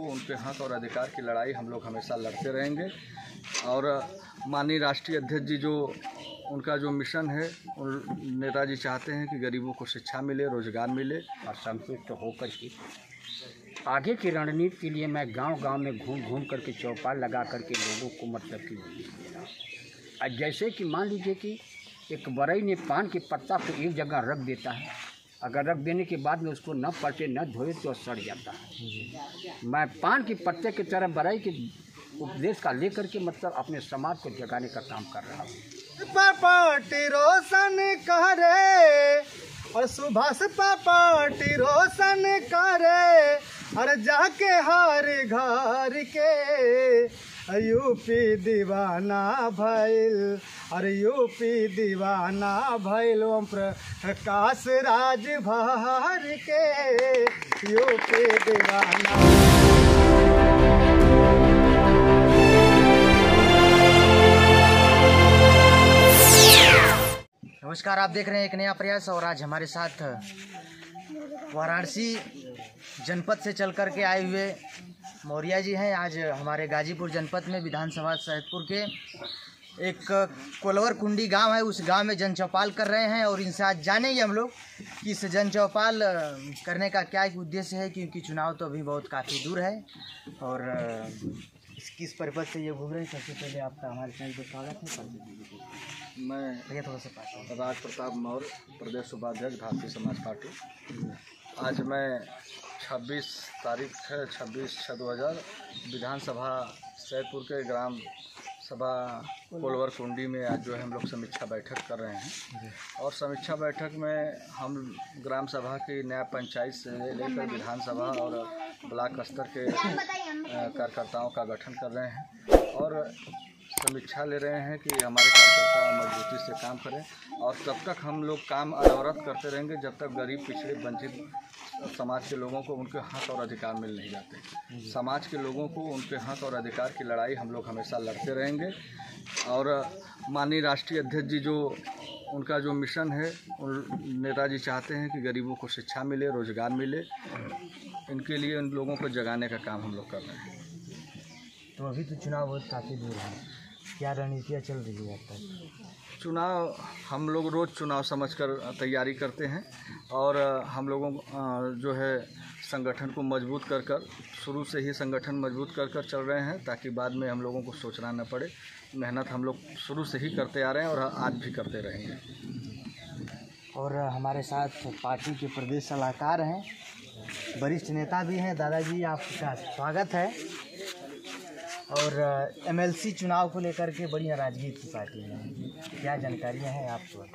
उनके हक और अधिकार की लड़ाई हम लोग हमेशा लड़ते रहेंगे। और माननीय राष्ट्रीय अध्यक्ष जी जो उनका जो मिशन है, नेताजी चाहते हैं कि गरीबों को शिक्षा मिले, रोजगार मिले और संतुष्ट होकर के आगे की रणनीति के लिए मैं गांव-गांव में घूम करके चौपाल लगा करके लोगों को मतलब कि जैसे कि मान लीजिए कि एक बरई ने पान के पत्ता को एक जगह रख देता है, अगर रख देने के बाद में उसको न पलटे न धोए तो सड़ जाता है। मैं पान के पत्ते की तरह बरई के उपदेश का लेकर के मतलब अपने समाज को जगाने का काम कर रहा हूँ। पापाटी रोशन करे और सुभाष पापाटी रोशन करे और जाके हर घर के यूपी दीवाना भइल और यूपी दीवाना भइल ओम प्रकाश राज भर के यूपी दीवाना। नमस्कार, आप देख रहे हैं एक नया प्रयास और आज हमारे साथ वाराणसी जनपद से चल कर के आए हुए मौर्या जी हैं। आज हमारे गाजीपुर जनपद में विधानसभा सैदपुर के एक कोलवर कुंडी गांव है, उस गांव में जन चौपाल कर रहे हैं और इनसे आज जानेंगे हम लोग कि इस जन चौपाल करने का क्या एक उद्देश्य है, क्योंकि चुनाव तो अभी बहुत काफ़ी दूर है और किस पर्पज से ये घूम रहे हैं। सबसे पहले आपका हमारे चैनल पर स्वागत है। मैं भैया थोड़ा सा पास राज प्रताप मौर्य, प्रदेश उपाध्यक्ष भारतीय समाज पार्टी। आज मैं 26 तारीख है 26/6/2000 विधानसभा सैदपुर के ग्राम सभा कोलवर कुंडी में आज जो है हम लोग समीक्षा बैठक कर रहे हैं। और समीक्षा बैठक में हम ग्राम सभा की न्याय पंचायत से लेकर विधानसभा और ब्लॉक स्तर के कार्यकर्ताओं का गठन कर रहे हैं और समीक्षा ले रहे हैं कि हमारे कार्यकर्ता मजबूती से काम करें। और तब तक हम लोग काम अनवरत करते रहेंगे जब तक गरीब, पिछड़े, वंचित समाज के लोगों को उनके हक और अधिकार मिल नहीं जाते। समाज के लोगों को उनके हक और अधिकार की लड़ाई हम लोग हमेशा लड़ते रहेंगे। और माननीय राष्ट्रीय अध्यक्ष जी जो उनका जो मिशन है, नेताजी चाहते हैं कि गरीबों को शिक्षा मिले, रोजगार मिले। इनके लिए उन लोगों को जगाने का काम हम लोग कर रहे हैं। तो अभी तो चुनाव बहुत काफ़ी दूर है, क्या रणनीतियाँ चल रही है अब तक? चुनाव हम लोग रोज़ चुनाव समझकर तैयारी करते हैं और हम लोगों जो है संगठन को मजबूत कर शुरू से ही संगठन मजबूत कर चल रहे हैं ताकि बाद में हम लोगों को सोचना न पड़े। मेहनत हम लोग शुरू से ही करते आ रहे हैं और आज भी करते रहेंगे। और हमारे साथ पार्टी के प्रदेश सलाहकार हैं, वरिष्ठ नेता भी हैं। दादाजी आपका स्वागत है। और एमएलसी चुनाव को लेकर के बड़ी नाराजगी थी पार्टी में, क्या जानकारियां हैं आपको?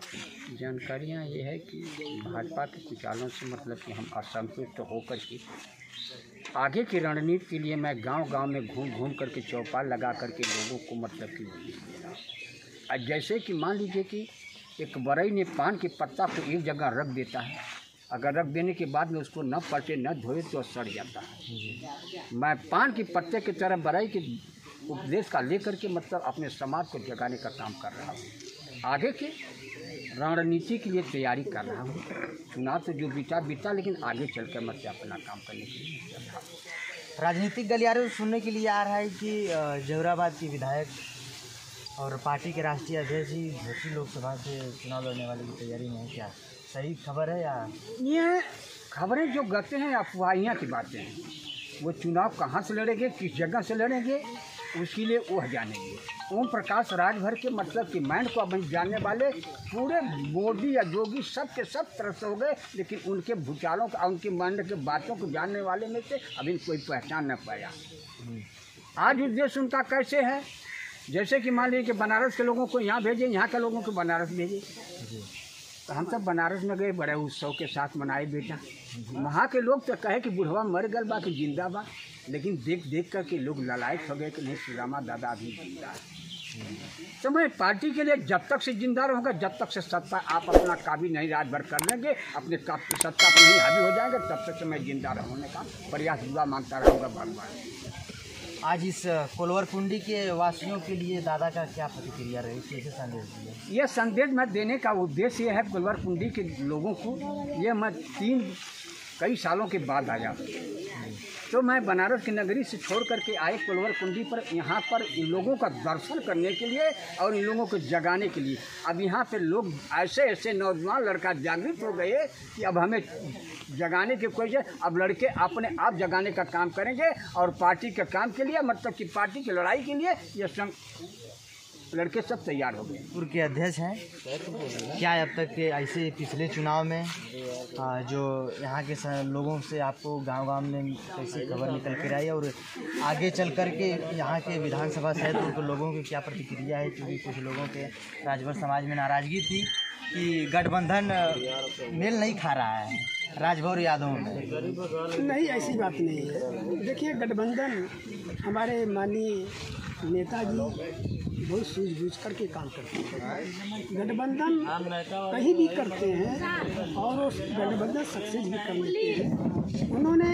जानकारियाँ ये है कि भाजपा के कुछ चालों से मतलब कि हम असंतुष्ट होकर के आगे की रणनीति के लिए मैं गांव-गांव में घूम करके चौपाल लगा करके लोगों को मतलब कि जैसे कि मान लीजिए कि एक बरई ने पान के पत्ता को एक जगह रख देता है, अगर रख देने के बाद में उसको न पलटे न धोए तो सड़ जाता है। मैं पान के पत्ते की तरह बरई के उपदेश का लेकर के मतलब अपने समाज को जगाने का काम कर रहा हूँ। आगे की रणनीति के लिए तैयारी कर रहा हूँ। चुनाव से जो बीता, लेकिन आगे चलकर मैं अपना काम करने के लिए चल रहा हूँ। राजनीतिक गलियारे सुनने के लिए आ रहा है कि जहुराबाद की विधायक और पार्टी के राष्ट्रीय अध्यक्ष जी भोटी लोकसभा से चुनाव लड़ने वाले की तैयारी में है, क्या सही खबर है या? ये खबरें जो गते हैं अफवाहियाँ की बातें हैं। वो चुनाव कहाँ से लड़ेंगे, किस जगह से लड़ेंगे, उसके लिए वह जानेंगे। ओम प्रकाश राजभर के मतलब कि मैंड को अब जानने वाले पूरे मोदी या योगी सब के सब तरफ हो गए, लेकिन उनके भूचालों का, उनके मैंड के बातों को जानने वाले में से अभी कोई पहचान न पाया। आज उद्देश्य उनका कैसे है, जैसे कि मान लीजिए कि बनारस के लोगों को यहाँ भेजें, यहाँ के लोगों को बनारस भेजें। तो हम सब बनारस में गए, बड़े उत्सव के साथ मनाए बेटा। वहाँ के लोग तो कहे कि बुढ़वा मर गल बा कि जिंदा बा, लेकिन देख कर के लोग ललायत हो गए कि नहीं श्रीरामा दादा अभी जिंदा है। तो मैं पार्टी के लिए जब तक से जिंदा रहूँगा, जब तक से सत्ता आप अपना काबिल नहीं रात भर कर लेंगे, अपने सत्ता पर नहीं हावी हो जाएंगे, तब तक से मैं जिंदा रहने का प्रयास दुआ मांगता रहूँगा भगवान। आज इस कोलवर कुंडी के वासियों के लिए दादा का क्या प्रतिक्रिया रही, कैसे संदेश दिया? यह संदेश मैं देने का उद्देश्य ये है कोलवर कुंडी के लोगों को, ये मैं कई सालों के बाद आया। तो मैं बनारस की नगरी से छोड़ करके आए कोलवर कुंडी पर, यहाँ पर इन लोगों का दर्शन करने के लिए और इन लोगों को जगाने के लिए। अब यहाँ पे लोग ऐसे ऐसे नौजवान लड़का जागृत हो गए कि अब हमें जगाने के कोई है, अब लड़के अपने आप जगाने का काम करेंगे और पार्टी के काम के लिए, मतलब कि पार्टी की लड़ाई के लिए ये संग लड़के सब तैयार हो गए। पूर्व के अध्यक्ष हैं, क्या अब तक के ऐसे पिछले चुनाव में जो यहाँ के लोगों से आपको गांव-गांव में कैसी खबर निकल कर आई और आगे चल कर के यहाँ के विधानसभा सैदपुर के लोगों की क्या प्रतिक्रिया है? क्योंकि कुछ लोगों के राजभर समाज में नाराज़गी थी कि गठबंधन मेल नहीं खा रहा है राजभर यादव में। नहीं, ऐसी बात नहीं है। देखिए, गठबंधन हमारे माननीय नेताजी बहुत सूझबूझ करके काम करते हैं। गठबंधन कहीं भी करते हैं और उस गठबंधन सक्सेस भी कर लेते हैं उन्होंने।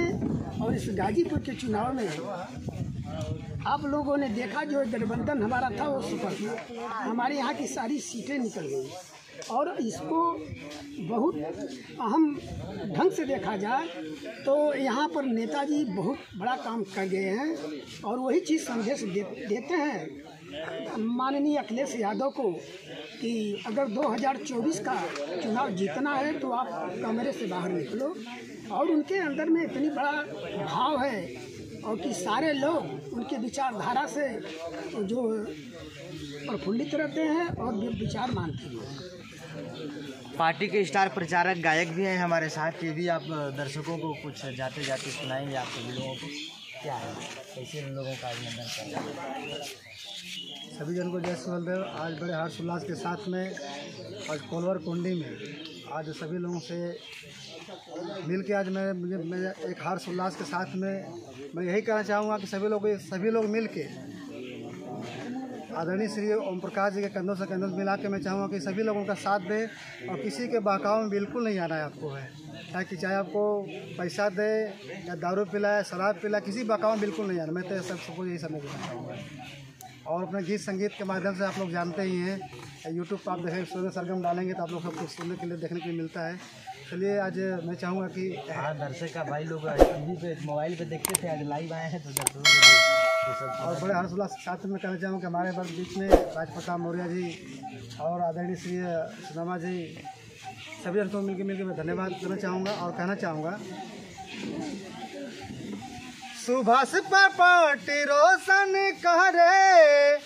और इस गाजीपुर के चुनाव में आप लोगों ने देखा, जो गठबंधन हमारा था वो सफल हुआ, हमारे यहाँ की सारी सीटें निकल गई। और इसको बहुत अहम ढंग से देखा जाए तो यहाँ पर नेताजी बहुत बड़ा काम कर गए हैं और वही चीज़ संदेश देते हैं माननीय अखिलेश यादव को कि अगर 2024 का चुनाव जीतना है तो आप कमरे से बाहर निकलो। और उनके अंदर में इतनी बड़ा भाव है और कि सारे लोग उनके विचारधारा से जो प्रफुल्लित रहते हैं और विचार मानते हैं। पार्टी के स्टार प्रचारक गायक भी हैं हमारे साथ, ये भी आप दर्शकों को कुछ जाते जाते सुनाएंगे आप सभी लोगों को? क्या है, कैसे उन लोगों का अभिनंदन करें? सभी जन को जय श्री बलदेव। आज बड़े हर्षोल्लास के साथ में आज कोलवर कुंडी में आज सभी लोगों से मिल के आज मैं एक हर्षोल्लास के साथ में मैं यही कहना चाहूँगा कि सभी लोग मिल के आदरणीय श्री ओम प्रकाश जी के कंधों से कंधों मिला के मैं चाहूँगा कि सभी लोगों का साथ दें और किसी के बहकाव में बिल्कुल नहीं आना है आपको है, ताकि चाहे आपको पैसा दे या दारू पिलाए, शराब पिलाए, किसी बहकाव में बिल्कुल नहीं आना। मैं तो सबको यही समझ देना चाहूँगा। और अपने गीत संगीत के माध्यम से आप लोग जानते ही हैं, यूट्यूब पर आप देखें, सुर सरगम डालेंगे तो आप लोग सब कुछ सुनने के लिए देखने के लिए मिलता है। चलिए, आज मैं चाहूँगा कि दर्शक का भाई लोग टीवी पे मोबाइल पे देखते थे, आज लाइव आए हैं तो दर्शकों के लिए और बड़े हर्षोल्लास के साथ में कहना चाहूँगा कि हमारे बीच में राजप्रताप मौर्य जी और आदरणीय श्री सुदामा जी, सभी जन को मिलकर मैं धन्यवाद देना चाहूँगा और कहना चाहूँगा, सुभाष पार्टी रोशन करे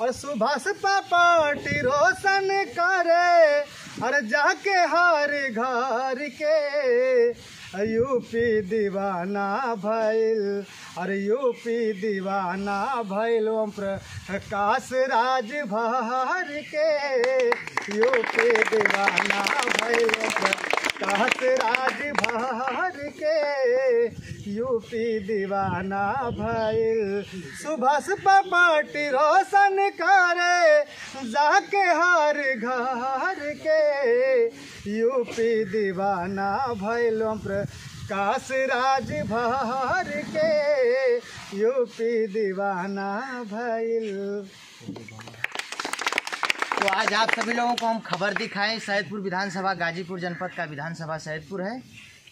और सुभाष पार्टी रोशन करे और जाके हर घर के यूपी दीवाना भइल और यूपी दीवाना भइल ओम प्रकाश राजभर के यूपी दीवाना भइल ओम प्रकाश राजभर के यूपी दीवाना भइल। सुभाष पार्टी रोशन करे जाके हर घर के यूपी दीवाना भइल ओम प्रकाश राजभर के यूपी दीवाना भइल। तो आज आप सभी लोगों को हम खबर दिखाएं, सैदपुर विधानसभा गाजीपुर जनपद का विधानसभा सैदपुर है।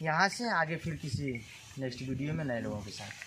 यहाँ से आगे फिर किसी नेक्स्ट वीडियो में नए लोगों के साथ।